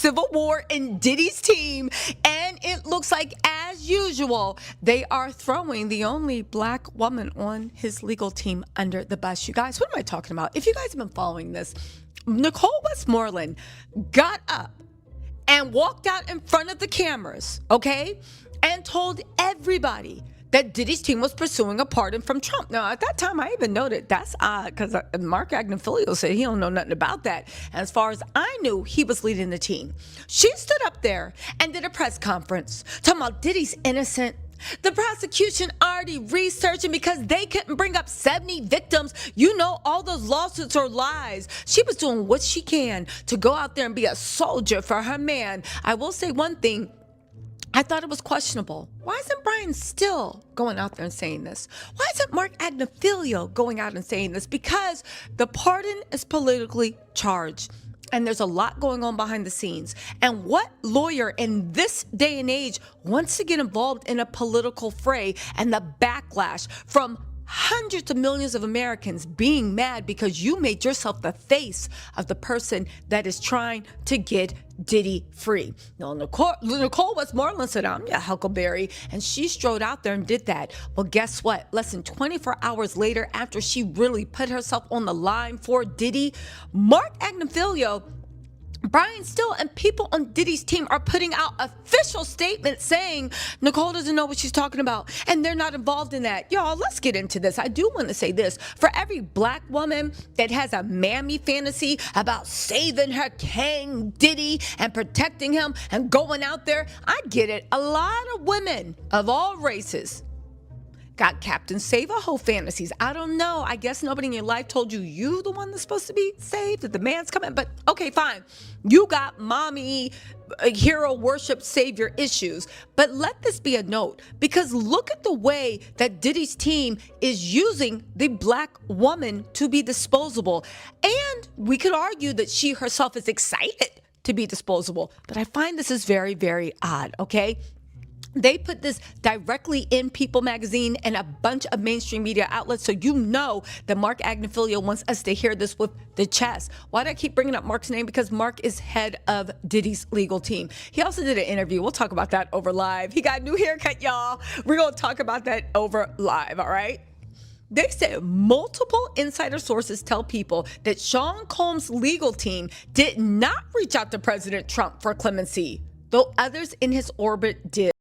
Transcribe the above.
civil war in Diddy's team, and it looks like, as usual, they are throwing the only black woman on his legal team under the bus. You guys, what am I talking about? If you guys have been following this, Nicole Westmoreland got up and walked out in front of the cameras, okay, and told everybody that Diddy's team was pursuing a pardon from Trump. Now, at that time, I even noted that's odd because Mark Agnifilio said he don't know nothing about that. And as far as I knew, he was leading the team. She stood up there and did a press conference talking about Diddy's innocent. The prosecution already researching because they couldn't bring up 70 victims. You know, all those lawsuits are lies. She was doing what she can to go out there and be a soldier for her man. I will say one thing. I thought it was questionable. Why isn't Brian still going out there and saying this? Why isn't Mark Agnifilio going out and saying this? Because the pardon is politically charged. And there's a lot going on behind the scenes. And what lawyer in this day and age wants to get involved in a political fray and the backlash from hundreds of millions of Americans being mad because you made yourself the face of the person that is trying to get Diddy free? Now, Nicole Westmoreland said, I'm your Huckleberry, and she strode out there and did that. Well, guess what? Less than 24 hours later, after she really put herself on the line for Diddy, Mark Agnifilio, Brian Still, and people on Diddy's team are putting out official statements saying Nicole doesn't know what she's talking about and they're not involved in that. Y'all, let's get into this. I do want to say this. For every black woman that has a mammy fantasy about saving her king Diddy and protecting him and going out there, I get it. A lot of women of all races got Captain Save-A-Ho fantasies. I don't know. I guess nobody in your life told you the one that's supposed to be saved, that the man's coming. But okay, fine. You got mommy hero worship savior issues. But let this be a note, because look at the way that Diddy's team is using the black woman to be disposable. And we could argue that she herself is excited to be disposable. But I find this is very, very odd, okay? They put this directly in People magazine and a bunch of mainstream media outlets, so you know that Mark Agnifilio wants us to hear this with the chest. Why do I keep bringing up Mark's name? Because Mark is head of Diddy's legal team. He also did an interview. We'll talk about that over live. He got a new haircut, y'all. We're going to talk about that over live, all right? They said multiple insider sources tell people that Sean Combs' legal team did not reach out to President Trump for clemency, though others in his orbit did.